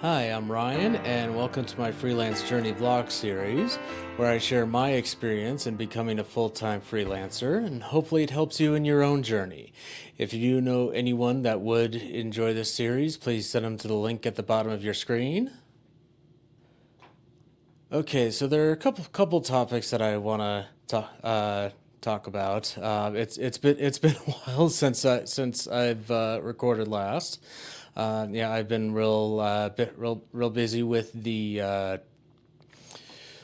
Hi, I'm Ryan, and welcome to my Freelance Journey vlog series, where I share my experience in becoming a full-time freelancer, and hopefully it helps you in your own journey. If you know anyone that would enjoy this series, please send them to the link at the bottom of your screen. Okay, so there are a couple topics that I want to talk about. It's been a while since I've recorded last. Yeah, I've been real busy with the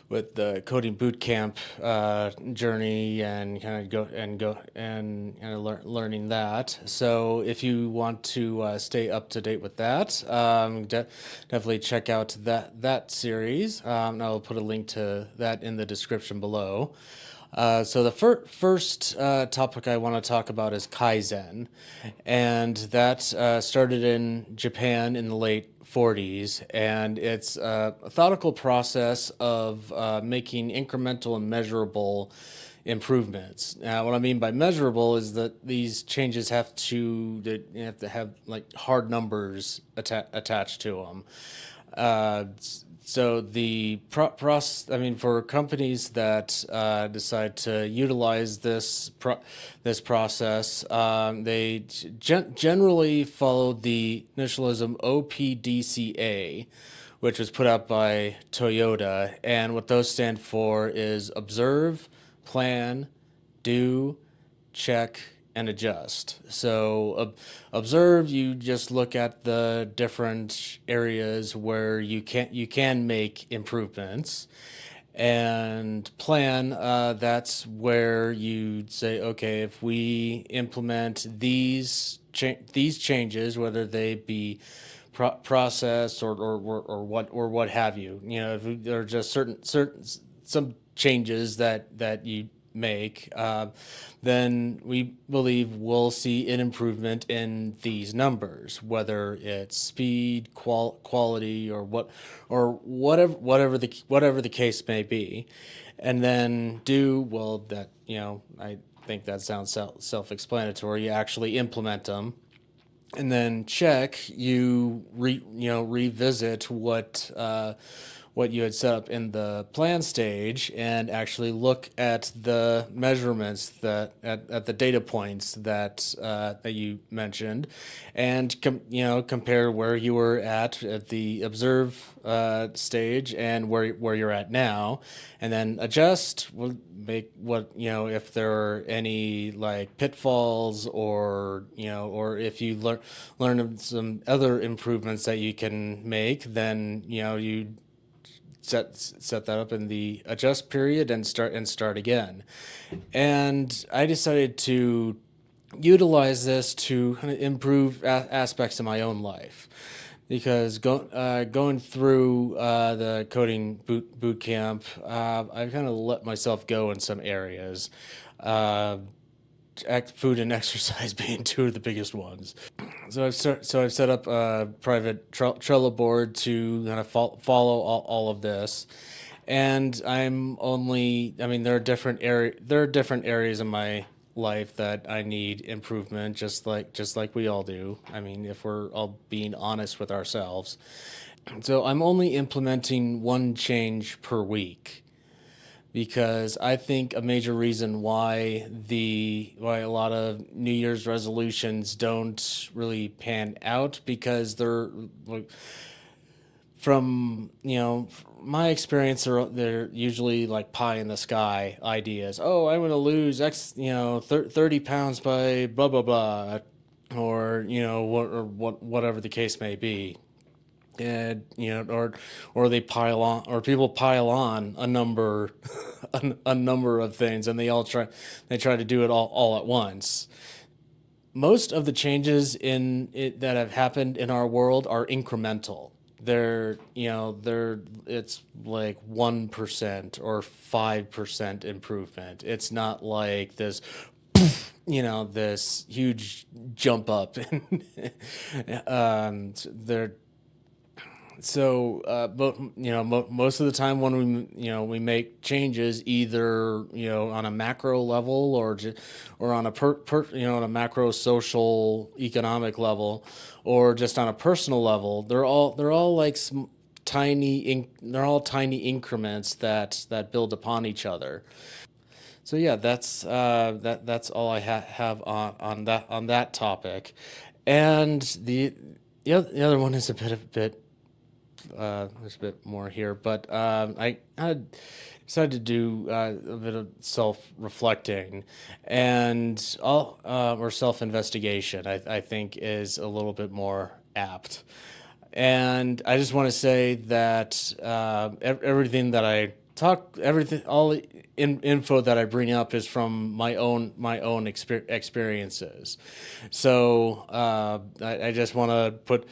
Coding Bootcamp journey and kind of learning that. So if you want to stay up to date with that, definitely check out that series. I'll put a link to that in the description below. So the first topic I want to talk about is Kaizen, and that started in Japan in the late 40s, and it's a methodical process of making incremental and measurable improvements. Now, what I mean by measurable is that these changes you have to have like hard numbers attached to them. So the process, I mean, for companies that decide to utilize this process, they generally follow the initialism OPDCA, which was put out by Toyota, and what those stand for is observe, plan, do, check, and adjust. So observe, you just look at the different areas where you can make improvements, and plan, that's where you say, okay, if we implement these changes, whether they be process or what have you, if there are just certain some changes that you make, then we believe we'll see an improvement in these numbers, whether it's speed, quality, or whatever the case may be. And then do, well, that, I think that sounds self-explanatory. You actually implement them, and then check, revisit what you had set up in the plan stage, and actually look at the measurements at the data points that you mentioned, and compare where you were at the observe stage and where you're at now, and then adjust. Make what, if there are any like pitfalls, or if you learn of some other improvements that you can make, then you set that up in the adjust period and start again. And I decided to utilize this to kind of improve aspects of my own life, because going through the coding boot camp, I've kind of let myself go in some areas. Uh, Food and exercise being two of the biggest ones. So I've set up a private Trello board to kind of follow all of this, and I mean, there are different areas in my life that I need improvement, just like we all do. I mean, if we're all being honest with ourselves. So I'm only implementing one change per week, because I think a major reason why a lot of New Year's resolutions don't really pan out, because they're like, from my experience, they're usually like pie in the sky ideas. Oh, I want to lose X 30 pounds by blah blah blah, or whatever the case may be. And or they pile on, or people pile on a number a number of things, and they try to do it all at once. Most of the changes in it that have happened in our world are incremental. They're it's like 1% or 5% improvement. It's not like this huge jump up. They're But most of the time when we make changes, either on a macro level or on a on a macro social economic level, or just on a personal level, they're all like they're all tiny increments that build upon each other. So yeah, that's all I have on that topic, and the other one is there's a bit more here, but I decided to do a bit of self-reflecting and all or self-investigation. I think is a little bit more apt. And I just want to say that everything that I talk, everything, all the info that I bring up is from my own experiences. So I just want to put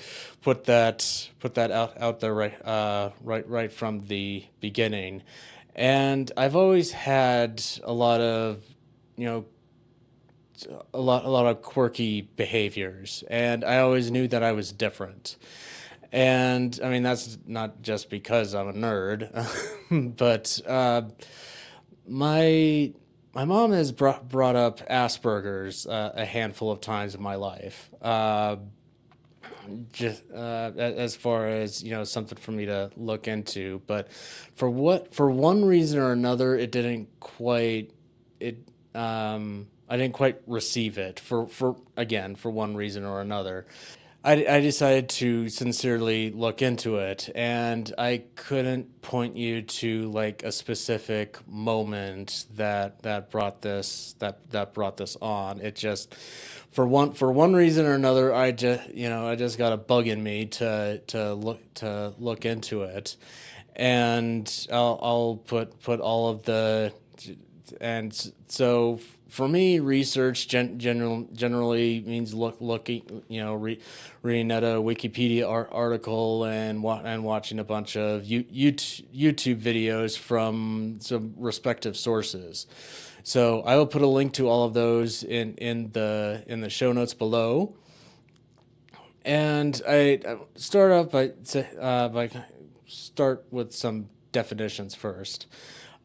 that out there right from the beginning. And I've always had a lot of you know a lot of quirky behaviors, and I always knew that I was different. And I mean, that's not just because I'm a nerd, but my my mom has brought up Asperger's a handful of times in my life. Just as far as something for me to look into, but for one reason or another, it I didn't quite receive it for one reason or another. I decided to sincerely look into it, and I couldn't point you to like a specific moment that brought this on. It just for one reason or another, I just got a bug in me to look into it, and I'll put all of the and so for me, research generally means looking, reading at a Wikipedia article and watching a bunch of YouTube videos from some respective sources. So I will put a link to all of those in the show notes below. And I start off by start with some definitions first.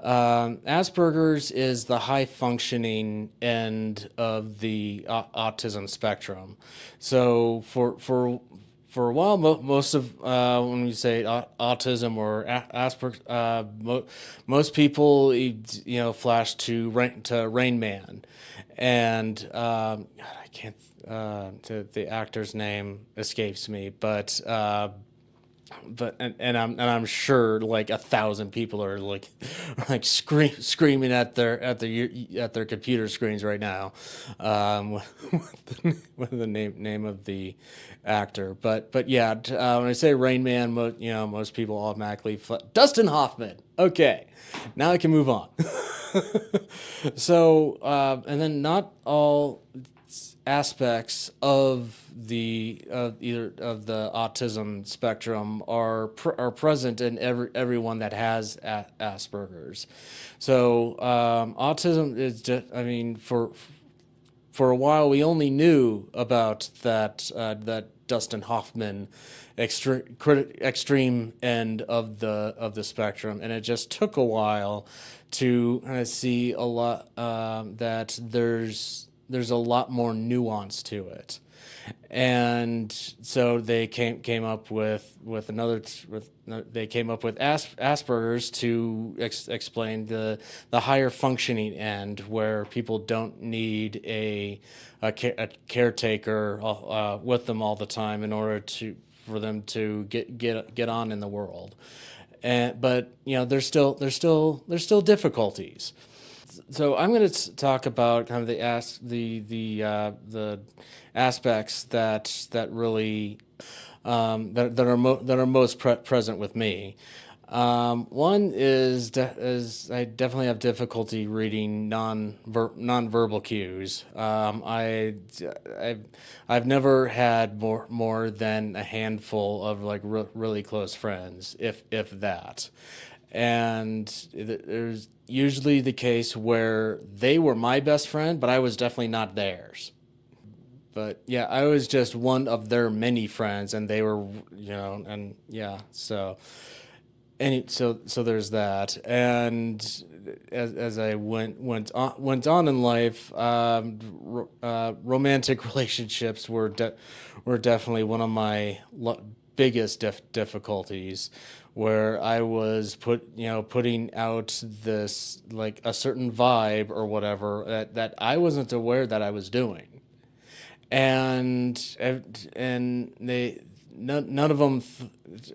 Asperger's is the high functioning end of the autism spectrum. So for a while, most of when we say autism or Asperger, most people flash to Rain Man, and God, I can't. The actor's name escapes me, but I'm sure like 1,000 people are like screaming at their computer screens right now, with the name of the actor. But yeah, when I say Rain Man, most people automatically Dustin Hoffman. Okay, now I can move on. So and then not all aspects of either of the autism spectrum are present in everyone that has Asperger's. So autism is just, I mean, for a while we only knew about that Dustin Hoffman extreme end of the spectrum, and it just took a while to see a lot that there's a lot more nuance to it. And so they came up with another with they came up with Asperger's to explain the higher functioning end, where people don't need a caretaker with them all the time in order for them to get on in the world. But there's still difficulties. So I'm going to talk about kind of the aspects that really that are most present with me. One is I definitely have difficulty reading nonverbal cues. I've never had more than a handful of like really close friends, if that. And there's usually the case where they were my best friend, but I was definitely not theirs. but yeah, I was just one of their many friends, and they were, and yeah, so there's that. And as I went on in life, romantic relationships were definitely one of my biggest difficulties, where I was putting out this, like, a certain vibe or whatever that I wasn't aware that I was doing. And they none of them,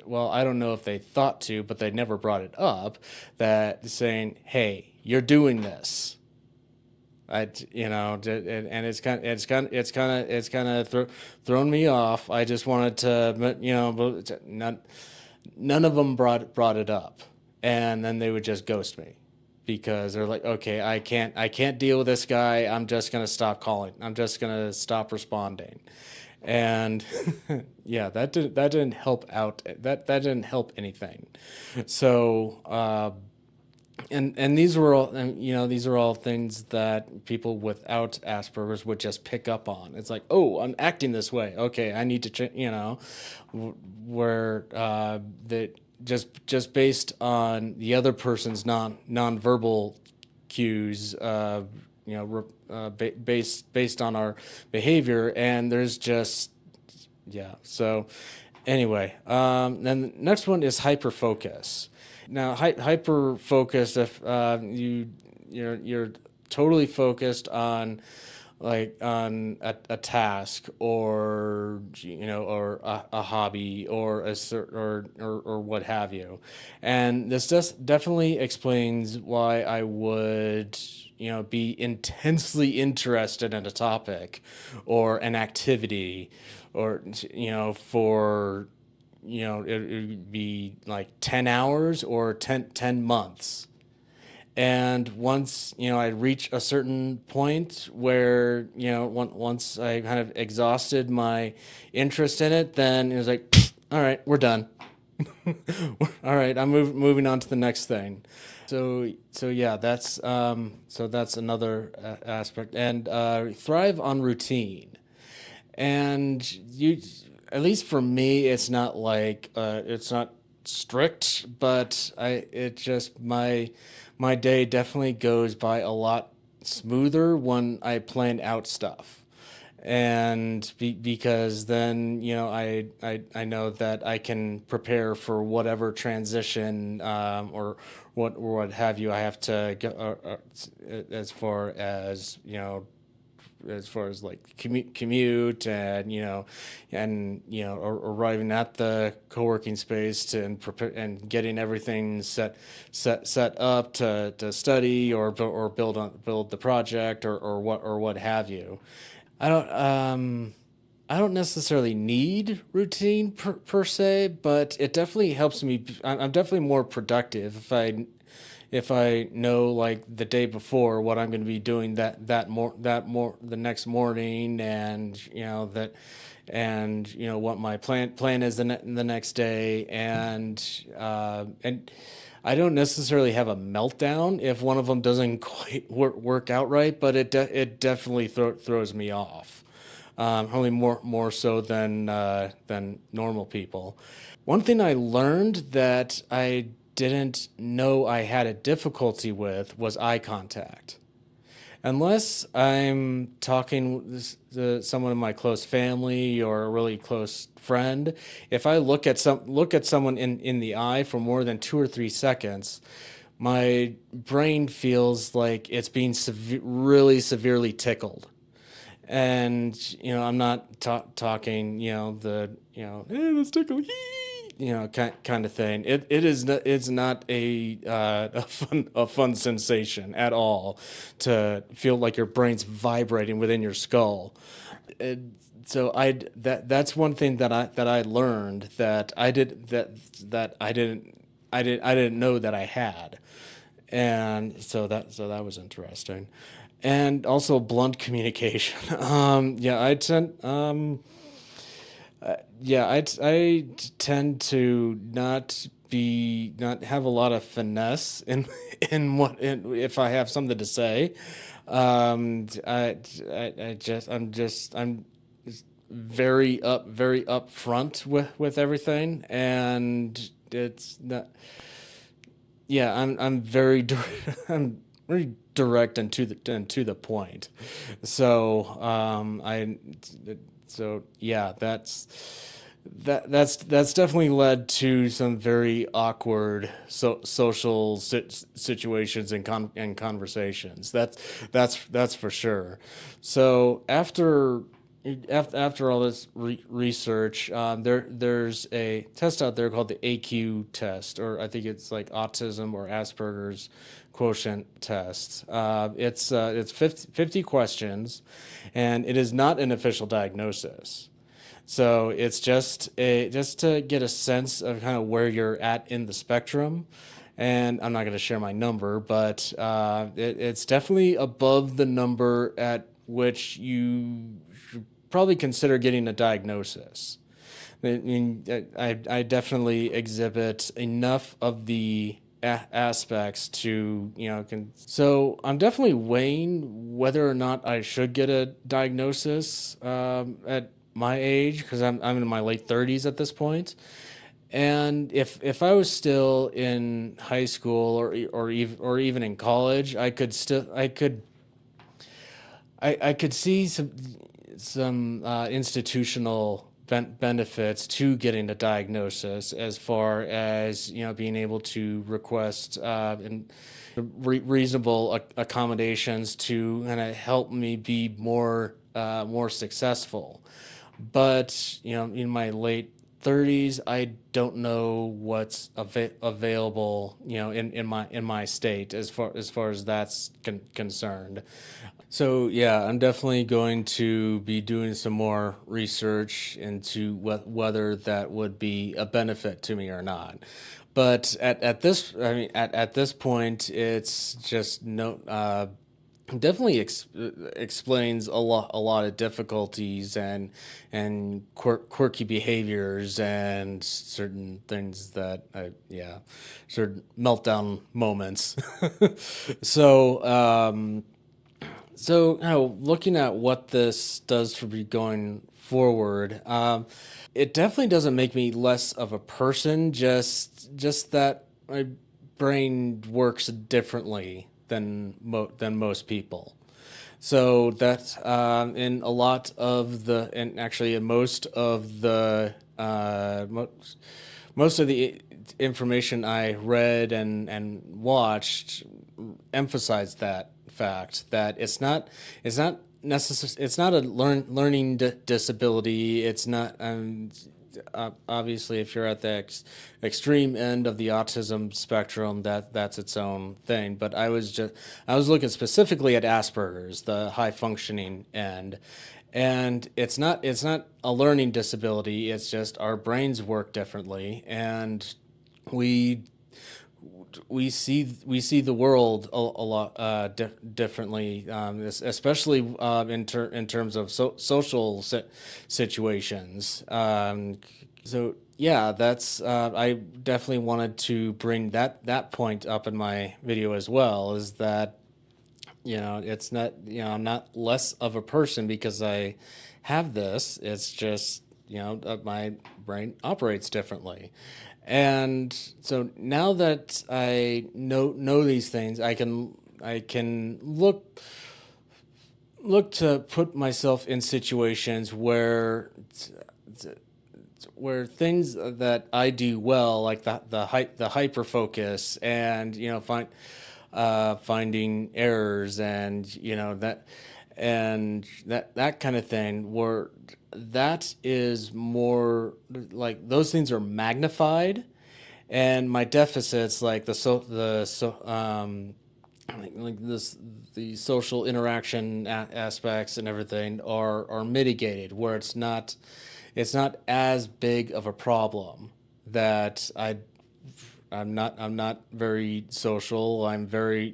well, I don't know if they thought to, but they never brought it up, that saying, hey, you're doing this. And it's kind of thrown me off. I just wanted to, but none of them brought it up, and then they would just ghost me, because they're like, okay, I can't deal with this guy. I'm just gonna stop calling. I'm just gonna stop responding. And yeah, that didn't help out. That didn't help anything. So and these are all things that people without Asperger's would just pick up on. It's like, oh, I'm acting this way. Okay, I need to change. Where that just based on the other person's nonverbal cues, based on our behavior, and there's just, yeah. So anyway, then the next one is hyperfocus. Now, hyperfocus, if you're totally focused on, like, on a task, or or a hobby, or or what have you. And this just definitely explains why I would be intensely interested in a topic or an activity, or for it would be like 10 hours or 10 months. And once I reach a certain point where once I kind of exhausted my interest in it, then it was like, all right, we're done. All right, I'm moving on to the next thing. So yeah, that's another aspect. And thrive on routine. And you, at least for me, it's not like, it's not strict, but it just, my day definitely goes by a lot smoother when I plan out stuff. And because then I know that I can prepare for whatever transition, or what have you I have to go, as far as like commute, and arriving at the co-working space, and prepare, and getting everything set up to study, or build the project, or what have you. I don't necessarily need routine per se, but it definitely helps me. I'm definitely more productive if I know, like, the day before what I'm going to be doing that more the next morning, and what my plan is the next day. And I don't necessarily have a meltdown if one of them doesn't quite work out right, but it definitely throws me off. Only more so than normal people. One thing I learned that I didn't know I had a difficulty with was eye contact. Unless I'm talking to someone in my close family or a really close friend, if I look at someone in the eye for more than 2 or 3 seconds, my brain feels like it's being really severely tickled. And I'm not talking, hey, let's tickle, kind of thing. It's not a fun sensation at all, to feel like your brain's vibrating within your skull. So that's one thing that I learned, that I didn't know that I had. And so that was interesting. And also blunt communication. Yeah, I tend to not have a lot of finesse if I have something to say. I just I'm very upfront with everything, and it's not. Yeah, I'm very I'm very direct and to the point. So I so yeah, that's definitely led to some very awkward social situations and conversations. That's for sure. So after all this research, there's a test out there called the AQ test, or I think it's like Autism or Asperger's quotient test. It's 50 questions, and it is not an official diagnosis. So it's just to get a sense of kind of where you're at in the spectrum. And I'm not going to share my number, but it's definitely above the number at which you should probably consider getting a diagnosis. I mean, I definitely exhibit enough of the aspects to, so I'm definitely weighing whether or not I should get a diagnosis at my age, because I'm in my late 30s at this point. And if I was still in high school or even in college, I could see some institutional benefits to getting a diagnosis, as far as being able to request and reasonable accommodations to kind of help me be more successful. But in my late 30s, I don't know what's available, in my state, as far as that's concerned. So yeah, I'm definitely going to be doing some more research into whether that would be a benefit to me or not. But at this point, it's just no. Definitely explains a lot of difficulties and quirky behaviors and certain things that yeah, certain meltdown moments. So looking at what this does for me going forward, it definitely doesn't make me less of a person. Just that my brain works differently than most people. So that in a lot of the, and actually in most of the information I read and watched emphasized that fact, that it's not a learning disability. It's not obviously, if you're at the extreme end of the autism spectrum, that's its own thing. But I was looking specifically at Asperger's, the high functioning end. And it's not a learning disability. It's just our brains work differently, and we we see the world a lot differently, especially in terms of social situations. So yeah, that's I definitely wanted to bring that point up in my video as well. Is that it's not, I'm not less of a person because I have this. It's just, my brain operates differently. And so now that I know these things, I can look to put myself in situations where things that I do well, like the hyper focus, and finding errors, and that kind of thing, where that is more like those things are magnified, and my deficits, like like this the social interaction aspects and everything, are mitigated, where it's not as big of a problem. That I'm not very social. I'm very,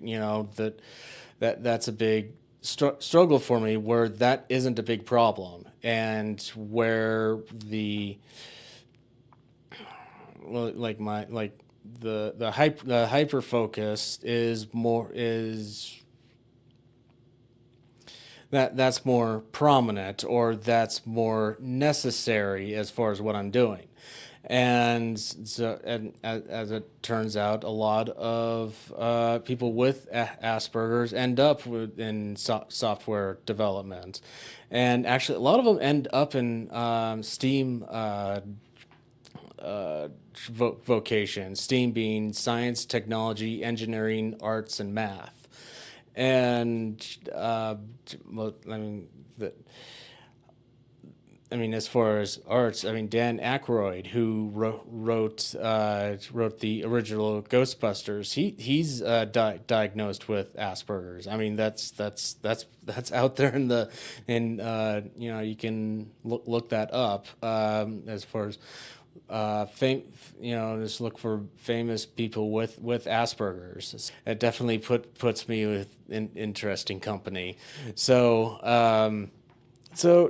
that's a big struggle for me, where that isn't a big problem, and where the hyper focus is that's more prominent or that's more necessary as far as what I'm doing. And so, and as it turns out, a lot of people with Asperger's end up in software development, and actually, a lot of them end up in STEAM vocations. STEAM being science, technology, engineering, arts, and math. And well, as far as arts, Dan Aykroyd, who wrote the original Ghostbusters, he's diagnosed with Asperger's. That's out there you can look that up. As far as just look for famous people with Asperger's. It definitely puts me with interesting company. So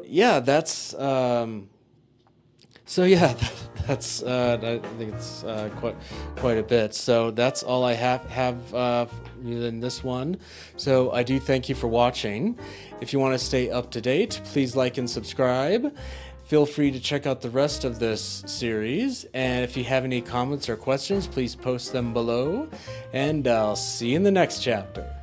yeah, that's I think it's quite a bit. So that's all I have in this one. So I do thank you for watching. If you want to stay up to date, please like and subscribe. Feel free to check out the rest of this series, and if you have any comments or questions, please post them below, and I'll see you in the next chapter.